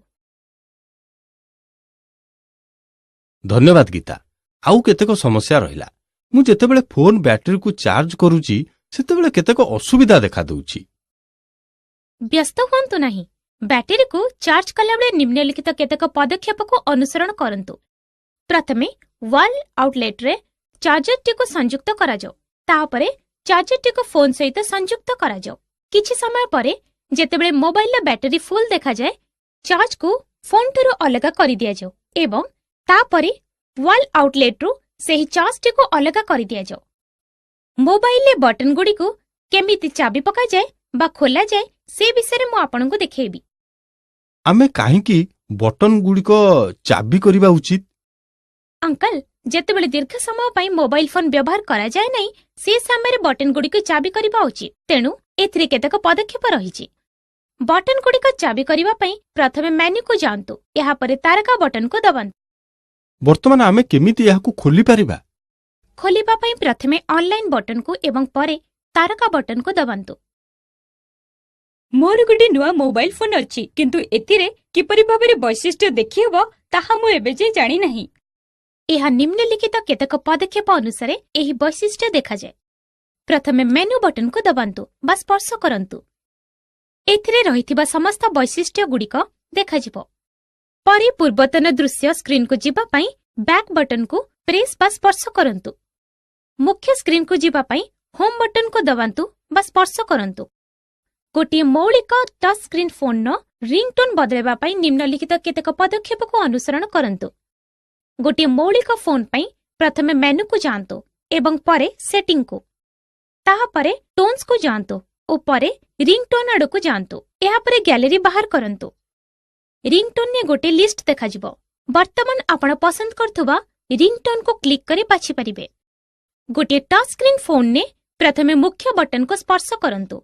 धन्यवाद गीता। आउ केतेक समस्या रहिला। मु जेतेबेले फोन बैटरी को चार्ज करूची सेतेबेले केतेक असुविधा देखा दउची। व्यस्त होंतु नहीं। बैटरी को चार्ज कला बेले निम्नलिखित केतेक पदक्षेप को अनुसरण करंतु। प्रथमे वॉल आउटलेट रे चार्जर टी को संयुक्त करा जाओ। तापरे ଚାର୍ଜରଟିକୁ ଫୋନ୍ ସହିତ ସଂଯୁକ୍ତ କରାଯାଉ। କିଛି ସମୟ ପରେ ଯେତେବେଳେ ମୋବାଇଲର ବ୍ୟାଟେରୀ ଫୁଲ୍ ଦେଖାଯାଏ, ଚାର୍ଜକୁ ଫୋନ୍ଠାରୁ ଅଲଗା କରିଦିଆଯାଉ ଏବଂ ତାପରେ ୱାଲ୍ ଆଉଟଲେଟ୍ରୁ ସେହି ଚାର୍ଜଟିକୁ ଅଲଗା କରିଦିଆଯାଉ। ମୋବାଇଲରେ ବଟନଗୁଡ଼ିକୁ କେମିତି ଚାବି ପକାଯାଏ ବା ଖୋଲାଯାଏ ସେ ବିଷୟରେ ମୁଁ ଆପଣଙ୍କୁ ଦେଖେଇବି। ଆମେ କାହିଁକି ବଟନଗୁଡ଼ିକ ଚାବି କରିବା ଉଚିତ? ଅଙ୍କଲ, ଯେତେବେଳେ ଦୀର୍ଘ ସମୟ ପାଇଁ ମୋବାଇଲ ଫୋନ୍ ବ୍ୟବହାର କରାଯାଏ ନାହିଁ, ସେ ସମୟରେ ବଟନଗୁଡ଼ିକୁ ଚାବି କରିବା ଉଚିତ। ତେଣୁ ଏଥିରେ କେତେକ ପଦକ୍ଷେପ ରହିଛି। ବଟନଗୁଡ଼ିକ ଚାବି କରିବା ପାଇଁ ପ୍ରଥମେ ମେନ୍ୟୁକୁ ଯାଆନ୍ତୁ, ଏହାପରେ ତାରକା ବଟନକୁ ଦବାନ୍ତୁ। ବର୍ତ୍ତମାନ ଆମେ କେମିତି ଏହାକୁ ଖୋଲିପାରିବା? ଖୋଲିବା ପାଇଁ ପ୍ରଥମେ ଅନଲାଇନ୍ ବଟନକୁ ଏବଂ ପରେ ତାରକା ବଟନକୁ ଦବାନ୍ତୁ। ମୋର ଗୋଟେ ନୂଆ ମୋବାଇଲ ଫୋନ୍ ଅଛି, କିନ୍ତୁ ଏଥିରେ କିପରି ଭାବରେ ବୈଶିଷ୍ଟ୍ୟ ଦେଖିହେବ ତାହା ମୁଁ ଏବେ ଯାଏ ଜାଣିନାହିଁ। ଏହା ନିମ୍ନଲିଖିତ କେତେକ ପଦକ୍ଷେପ ଅନୁସାରେ ଏହି ବୈଶିଷ୍ଟ୍ୟ ଦେଖାଯାଏ। ପ୍ରଥମେ ମେନ୍ୟୁ ବଟନକୁ ଦବାନ୍ତୁ ବା ସ୍ପର୍ଶ କରନ୍ତୁ। ଏଥିରେ ରହିଥିବା ସମସ୍ତ ବୈଶିଷ୍ଟ୍ୟଗୁଡ଼ିକ ଦେଖାଯିବ। ପରେ ପୂର୍ବତନ ଦୃଶ୍ୟ ସ୍କ୍ରିନ୍କୁ ଯିବା ପାଇଁ ବ୍ୟାକ୍ ବଟନକୁ ପ୍ରେସ୍ ବା ସ୍ପର୍ଶ କରନ୍ତୁ। ମୁଖ୍ୟ ସ୍କ୍ରିନ୍କୁ ଯିବା ପାଇଁ ହୋମ୍ ବଟନକୁ ଦବାନ୍ତୁ ବା ସ୍ପର୍ଶ କରନ୍ତୁ। ଗୋଟିଏ ମୌଳିକ ଟଚ୍ ସ୍କ୍ରିନ୍ ଫୋନ୍ର ରିଙ୍ଗଟୋନ୍ ବଦଳାଇବା ପାଇଁ ନିମ୍ନଲିଖିତ କେତେକ ପଦକ୍ଷେପକୁ ଅନୁସରଣ କରନ୍ତୁ। ଗୋଟିଏ ମୌଳିକ ଫୋନ୍ ପାଇଁ ପ୍ରଥମେ ମେନ୍ୟୁକୁ ଯାଆନ୍ତୁ ଏବଂ ପରେ ସେଟିଂକୁ। ତାହାପରେ ଟୋନ୍ସକୁ ଯାଆନ୍ତୁ ଓ ପରେ ରିଙ୍ଗଟୋନ୍ ଆଡ଼କୁ ଯାଆନ୍ତୁ। ଏହାପରେ ଗ୍ୟାଲେରୀ ବାହାର କରନ୍ତୁ। ରିଙ୍ଗଟୋନ୍ରେ ଗୋଟିଏ ଲିଷ୍ଟ ଦେଖାଯିବ। ବର୍ତ୍ତମାନ ଆପଣ ପସନ୍ଦ କରୁଥିବା ରିଙ୍ଗଟୋନ୍କୁ କ୍ଲିକ୍ କରି ବାଛିପାରିବେ। ଗୋଟିଏ ଟଚ୍ ସ୍କ୍ରିନ୍ ଫୋନ୍ରେ ପ୍ରଥମେ ମୁଖ୍ୟ ବଟନକୁ ସ୍ପର୍ଶ କରନ୍ତୁ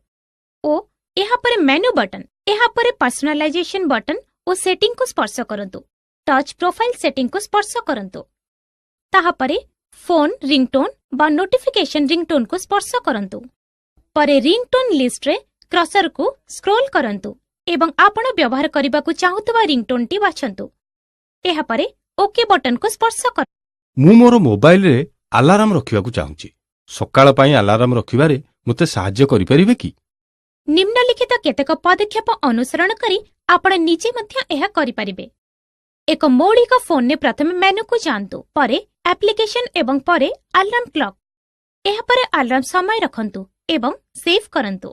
ଓ ଏହାପରେ ମେନ୍ୟୁ ବଟନ, ଏହାପରେ ପର୍ସନାଲାଇଜେସନ ବଟନ ଓ ସେଟିଂକୁ ସ୍ପର୍ଶ କରନ୍ତୁ। ଟଚ୍ ପ୍ରୋଫାଇଲ୍ ସେଟିଂକୁ ସ୍ପର୍ଶ କରନ୍ତୁ। ତାହାପରେ ଫୋନ୍ ରିଙ୍ଗଟୋନ୍ ବା ନୋଟିଫିକେସନ ରିଙ୍ଗଟୋନ୍କୁ ସ୍ପର୍ଶ କରନ୍ତୁ। ପରେ ରିଙ୍ଗଟୋନ୍ ଲିଷ୍ଟରେ କ୍ରସରକୁ ସ୍କ୍ରୋଲ କରନ୍ତୁ ଏବଂ ଆପଣ ବ୍ୟବହାର କରିବାକୁ ଚାହୁଁଥିବା ରିଙ୍ଗଟୋନ୍ଟି ବାଛନ୍ତୁ। ଏହାପରେ ଓକେ ବଟନକୁ ସ୍ପର୍ଶ କରନ୍ତୁ। ମୁଁ ମୋର ମୋବାଇଲରେ ଆଲାର୍ମ ରଖିବାକୁ ଚାହୁଁଛି। ସକାଳ ପାଇଁ ଆଲାର୍ମ ରଖିବାରେ ମୋତେ ସାହାଯ୍ୟ କରିପାରିବେ କି? ନିମ୍ନଲିଖିତ କେତେକ ପଦକ୍ଷେପ ଅନୁସରଣ କରି ଆପଣ ନିଜେ ମଧ୍ୟ ଏହା କରିପାରିବେ। ଏକ ମୌଳିକ ଫୋନ୍ରେ ପ୍ରଥମେ ମେନ୍ୟୁକୁ ଯାଆନ୍ତୁ, ପରେ ଆପ୍ଲିକେସନ ଏବଂ ପରେ ଆଲାର୍ମ କ୍ଲକ୍। ଏହାପରେ ଆଲାର୍ମ ସମୟ ରଖନ୍ତୁ ଏବଂ ସେଭ୍ କରନ୍ତୁ।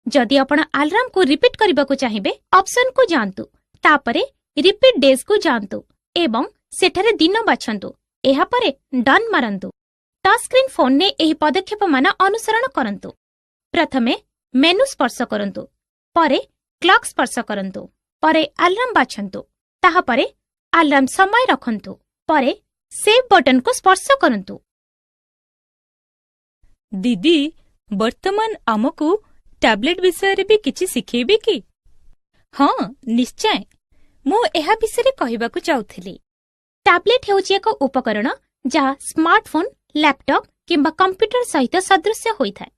ଯଦି ଆପଣ ଆଲାର୍ମକୁ ରିପିଟ୍ କରିବାକୁ ଚାହିଁବେ, ଅପସନକୁ ଯାଆନ୍ତୁ, ତାପରେ ରିପିଟ୍ ଡେଜ୍କୁ ଯାଆନ୍ତୁ ଏବଂ ସେଠାରେ ଦିନ ବାଛନ୍ତୁ। ଏହାପରେ ଡନ୍ ମାରନ୍ତୁ। ଟଚ୍ ସ୍କ୍ରିନ୍ ଫୋନ୍ରେ ଏହି ପଦକ୍ଷେପମାନ ଅନୁସରଣ କରନ୍ତୁ। ପ୍ରଥମେ ମେନ୍ୟୁ ସ୍ପର୍ଶ କରନ୍ତୁ, ପରେ କ୍ଲକ୍ ସ୍ପର୍ଶ କରନ୍ତୁ, ପରେ ଆଲାର୍ମ ବାଛନ୍ତୁ, ତାହାପରେ ଆଲାର୍ମ ସମୟ ରଖନ୍ତୁ, ପରେ ସେଭ୍ ବଟନକୁ ସ୍ପର୍ଶ କରନ୍ତୁ। ଦିଦି, ବର୍ତ୍ତମାନ ଆମକୁ ଟ୍ୟାବ୍ଲେଟ୍ ବିଷୟରେ ବି କିଛି ଶିଖେଇବେ କି? ହଁ, ନିଶ୍ଚୟ। ମୁଁ ଏହା ବିଷୟରେ କହିବାକୁ ଚାହୁଥିଲି। ଟ୍ୟାବ୍ଲେଟ୍ ହେଉଛି ଏକ ଉପକରଣ ଯାହା ସ୍ମାର୍ଟଫୋନ୍, ଲ୍ୟାପଟପ୍ କିମ୍ବା କମ୍ପ୍ୟୁଟର ସହିତ ସଦୃଶ୍ୟ ହୋଇଥାଏ।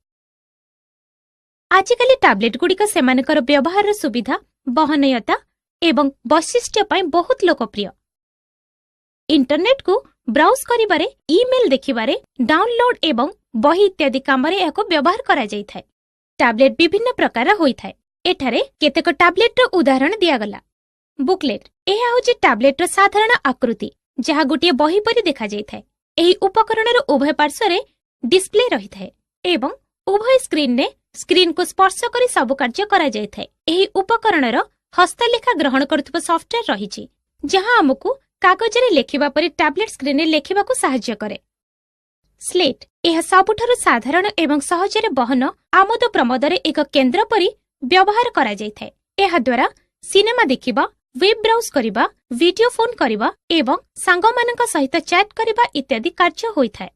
ଆଜିକାଲି ଟ୍ୟାବ୍ଲେଟ୍ଗୁଡ଼ିକ ସେମାନଙ୍କର ବ୍ୟବହାରର ସୁବିଧା, ବହନୀୟତା ଏବଂ ବୈଶିଷ୍ଟ୍ୟ ପାଇଁ ବହୁତ ଲୋକପ୍ରିୟ। ଇଣ୍ଟରନେଟ୍କୁ ବ୍ରାଉଜ୍ କରିବାରେ, ଇମେଲ୍ ଦେଖିବାରେ, ଡାଉନଲୋଡ୍ ଏବଂ ବହି ଇତ୍ୟାଦି କାମରେ ଏହାକୁ ବ୍ୟବହାର କରାଯାଇଥାଏ। ଟ୍ୟାବ୍ଲେଟ୍ ବିଭିନ୍ନ ପ୍ରକାର ହୋଇଥାଏ। ଏଠାରେ କେତେକ ଟ୍ୟାବ୍ଲେଟ୍ର ଉଦାହରଣ ଦିଆଗଲା। ବୁକଲେଟ୍, ଏହା ହେଉଛି ଟ୍ୟାବ୍ଲେଟ୍ର ସାଧାରଣ ଆକୃତି ଯାହା ଗୋଟିଏ ବହି ପରି ଦେଖାଯାଇଥାଏ। ଏହି ଉପକରଣର ଉଭୟ ପାର୍ଶ୍ୱରେ ଡିସ୍ପ୍ଲେ ରହିଥାଏ ଏବଂ ଉଭୟ ସ୍କ୍ରିନ୍ରେ ସ୍କ୍ରିନ୍କୁ ସ୍ପର୍ଶ କରି ସବୁ କାର୍ଯ୍ୟ କରାଯାଇଥାଏ। ଏହି ଉପକରଣର ହସ୍ତଲେଖା ଗ୍ରହଣ କରୁଥିବା ସଫ୍ଟୱେର୍ ରହିଛି, ଯାହା ଆମକୁ କାଗଜରେ ଲେଖିବା ପରି ଟ୍ୟାବ୍ଲେଟ୍ ସ୍କ୍ରିନ୍ରେ ଲେଖିବାକୁ ସାହାଯ୍ୟ କରେ। ସ୍ଲେଟ୍, ଏହା ସବୁଠାରୁ ସାଧାରଣ ଏବଂ ସହଜରେ ବହନ ଆମୋଦ ପ୍ରମୋଦରେ ଏକ କେନ୍ଦ୍ର ପରି ବ୍ୟବହାର କରାଯାଇଥାଏ। ଏହାଦ୍ୱାରା ସିନେମା ଦେଖିବା, ୱେବ୍ ବ୍ରାଉଜ୍ କରିବା, ଭିଡିଓ ଫୋନ୍ କରିବା ଏବଂ ସାଙ୍ଗମାନଙ୍କ ସହିତ ଚାଟ୍ କରିବା ଇତ୍ୟାଦି କାର୍ଯ୍ୟ ହୋଇଥାଏ।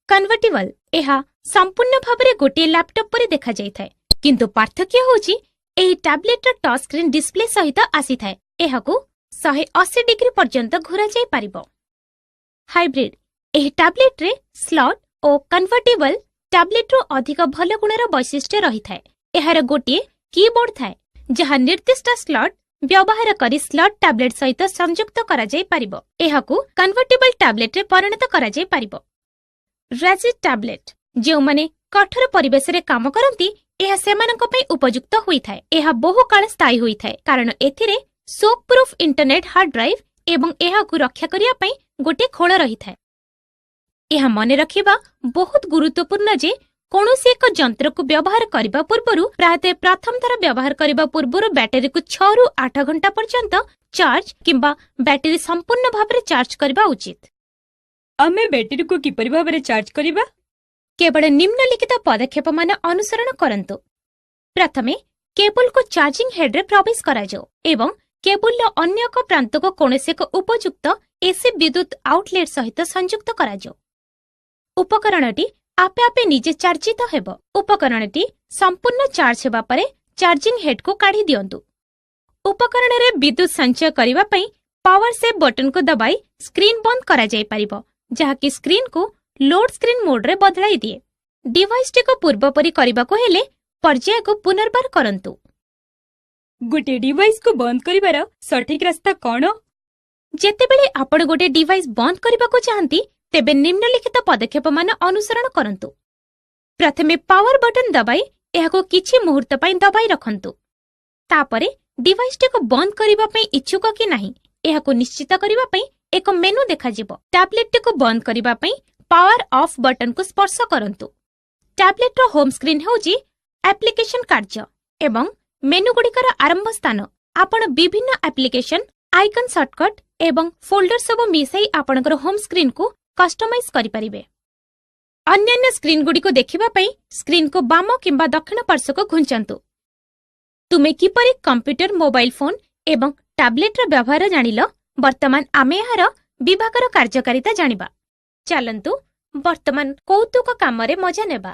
କନଭର୍ଟିବଲ୍, ଏହା ସମ୍ପୂର୍ଣ୍ଣ ଭାବରେ ଗୋଟିଏ ଲ୍ୟାପଟପ୍ ପରି ଦେଖାଯାଇଥାଏ, କିନ୍ତୁ ପାର୍ଥକ୍ୟ ହେଉଛି ଏହି ଟ୍ୟାବ୍ଲେଟ୍ର ଟଚ୍ ସ୍କ୍ରିନ୍ ଡିସ୍ପ୍ଲେ ସହିତ ଆସିଥାଏ। ଏହାକୁ 180 ଡିଗ୍ରୀ ପର୍ଯ୍ୟନ୍ତ ଘୋରାଯାଇପାରିବ। ହାଇବ୍ରିଡ୍, ଏହି ଟ୍ୟାବ୍ଲେଟ୍ରେ ସ୍ଲଟ୍ ଓ କନଭର୍ଟିବଲ୍ ଟ୍ୟାବ୍ଲେଟ୍ରୁ ଅଧିକ ଭଲ ଗୁଣର ବୈଶିଷ୍ଟ୍ୟ ରହିଥାଏ। ଏହାର ଗୋଟିଏ କିବୋର୍ଡ ଥାଏ, ଯାହା ନିର୍ଦ୍ଦିଷ୍ଟ ସ୍ଲଟ୍ ବ୍ୟବହାର କରି ସ୍ଲଟ୍ ଟ୍ୟାବ୍ଲେଟ୍ ସହିତ ସଂଯୁକ୍ତ କରାଯାଇପାରିବ। ଏହାକୁ କନଭର୍ଟିବଲ୍ ଟ୍ୟାବ୍ଲେଟ୍ରେ ପରିଣତ କରାଯାଇପାରିବ। ରାଜିଡ୍ ଟ୍ୟାବ୍ଲେଟ୍, ଯେଉଁମାନେ କଠୋର ପରିବେଶରେ କାମ କରନ୍ତି, ଏହା ସେମାନଙ୍କ ପାଇଁ ଉପଯୁକ୍ତ ହୋଇଥାଏ। ଏହା ବହୁକାଳ ସ୍ଥାୟୀ ହୋଇଥାଏ କାରଣ ଏଥିରେ soak proof internet hard drive ଏବଂ ଏହାକୁ ରକ୍ଷା କରିବା ପାଇଁ ଗୋଟିଏ ଖୋଳ ରହିଥାଏ। ଏହା ମନେ ରଖିବା ବହୁତ ଗୁରୁତ୍ୱପୂର୍ଣ୍ଣ ଯେ କୌଣସି ଏକ ଯନ୍ତ୍ରକୁ ବ୍ୟବହାର କରିବା ପୂର୍ବରୁ ପ୍ରାୟତଃ ପ୍ରଥମ ଥର ବ୍ୟବହାର କରିବା ପୂର୍ବରୁ ବ୍ୟାଟେରୀକୁ 6 ରୁ 8 ଘଣ୍ଟା ପର୍ଯ୍ୟନ୍ତ ଚାର୍ଜ କିମ୍ବା ବ୍ୟାଟେରୀ ସମ୍ପୂର୍ଣ୍ଣ ଭାବରେ ଚାର୍ଜ କରିବା ଉଚିତ। ଆମେ ବ୍ୟାଟେରୀକୁ କିପରି ଭାବରେ ଚାର୍ଜ କରିବା? କେବଳ ନିମ୍ନଲିଖିତ ପଦକ୍ଷେପମାନ ଅନୁସରଣ କରନ୍ତୁ। ପ୍ରଥମେ କେବୁଲକୁ ଚାର୍ଜିଂ ହେଡ୍ରେ ପ୍ରବେଶ କରାଯାଉ ଏବଂ କେବୁଲର ଅନ୍ୟ ଏକ ପ୍ରାନ୍ତକୁ କୌଣସି ଏକ ଉପଯୁକ୍ତ ଏସି ବିଦ୍ୟୁତ୍ ଆଉଟଲେଟ୍ ସହିତ ସଂଯୁକ୍ତ କରାଯାଉ। ଉପକରଣଟି ଆପେ ଆପେ ନିଜେ ଚାର୍ଜିତ ହେବ। ଉପକରଣଟି ସମ୍ପୂର୍ଣ୍ଣ ଚାର୍ଜ ହେବା ପରେ ଚାର୍ଜିଂ ହେଡ୍କୁ କାଢ଼ି ଦିଅନ୍ତୁ। ଉପକରଣରେ ବିଦ୍ୟୁତ୍ ସଞ୍ଚୟ କରିବା ପାଇଁ ପାୱାର ସେଭ୍ ବଟନକୁ ଦବାଇ ସ୍କ୍ରିନ୍ ବନ୍ଦ କରାଯାଇପାରିବ, ଯାହାକି ସ୍କ୍ରିନ୍କୁ ଲୋଡ୍ ସ୍କ୍ରିନ୍ ମୋଡ୍ରେ ବଦଳାଇ ଦିଏ। ଡିଭାଇସଟିକୁ ପୂର୍ବପରି କରିବାକୁ ହେଲେ ପର୍ଯ୍ୟାୟକୁ ପୁନର୍ବାର କରନ୍ତୁ। ଗୋଟିଏ ଡିଭାଇସକୁ ବନ୍ଦ କରିବାର ସଠିକ୍ ରାସ୍ତା କ'ଣ? ଯେତେବେଳେ ଆପଣ ଗୋଟିଏ ଡିଭାଇସ୍ ବନ୍ଦ କରିବାକୁ ଚାହାନ୍ତି, ତେବେ ନିମ୍ନଲିଖିତ ପଦକ୍ଷେପମାନ ଅନୁସରଣ କରନ୍ତୁ। ପ୍ରଥମେ ପାୱାର ବଟନ ଦବାଇ ଏହାକୁ କିଛି ମୁହୂର୍ତ୍ତ ପାଇଁ ଦବାଇ ରଖନ୍ତୁ। ତାପରେ ଡିଭାଇସଟିକୁ ବନ୍ଦ କରିବା ପାଇଁ ଇଚ୍ଛୁକ କି ନାହିଁ, ଏହାକୁ ନିଶ୍ଚିତ କରିବା ପାଇଁ ଏକ ମେନୁ ଦେଖାଯିବ। ଟ୍ୟାବଲେଟଟିକୁ ବନ୍ଦ କରିବା ପାଇଁ ପାୱାର ଅଫ୍ ବଟନକୁ ସ୍ପର୍ଶ କରନ୍ତୁ। ଟ୍ୟାବଲେଟର ହୋମ୍ ସ୍କ୍ରିନ୍ ହେଉଛି ଆପ୍ଲିକେସନ କାର୍ଯ୍ୟ ଏବଂ ମେନୁଗୁଡ଼ିକର ଆରମ୍ଭ ସ୍ଥାନ। ଆପଣ ବିଭିନ୍ନ ଆପ୍ଲିକେସନ, ଆଇକନ୍, ସର୍ଟକଟ୍ ଏବଂ ଫୋଲ୍ଡର ସବୁ ମିଶାଇ ଆପଣଙ୍କର ହୋମ୍ ସ୍କ୍ରିନ୍କୁ କଷ୍ଟମାଇଜ୍ କରିପାରିବେ। ଅନ୍ୟାନ୍ୟ ସ୍କ୍ରିନ୍ଗୁଡ଼ିକୁ ଦେଖିବା ପାଇଁ ସ୍କ୍ରିନ୍କୁ ବାମ କିମ୍ବା ଦକ୍ଷିଣ ପାର୍ଶ୍ୱକୁ ଘୁଞ୍ଚାନ୍ତୁ। ତୁମେ କିପରି କମ୍ପ୍ୟୁଟର, ମୋବାଇଲ ଫୋନ୍ ଏବଂ ଟ୍ୟାବଲେଟର ବ୍ୟବହାର ଜାଣିଲ, ବର୍ତ୍ତମାନ ଆମେ ଏହାର ବିଭାଗର କାର୍ଯ୍ୟକାରିତା ଜାଣିବା। ଚାଲନ୍ତୁ ବର୍ତ୍ତମାନ କୌତୁକ କାମରେ ମଜା ନେବା।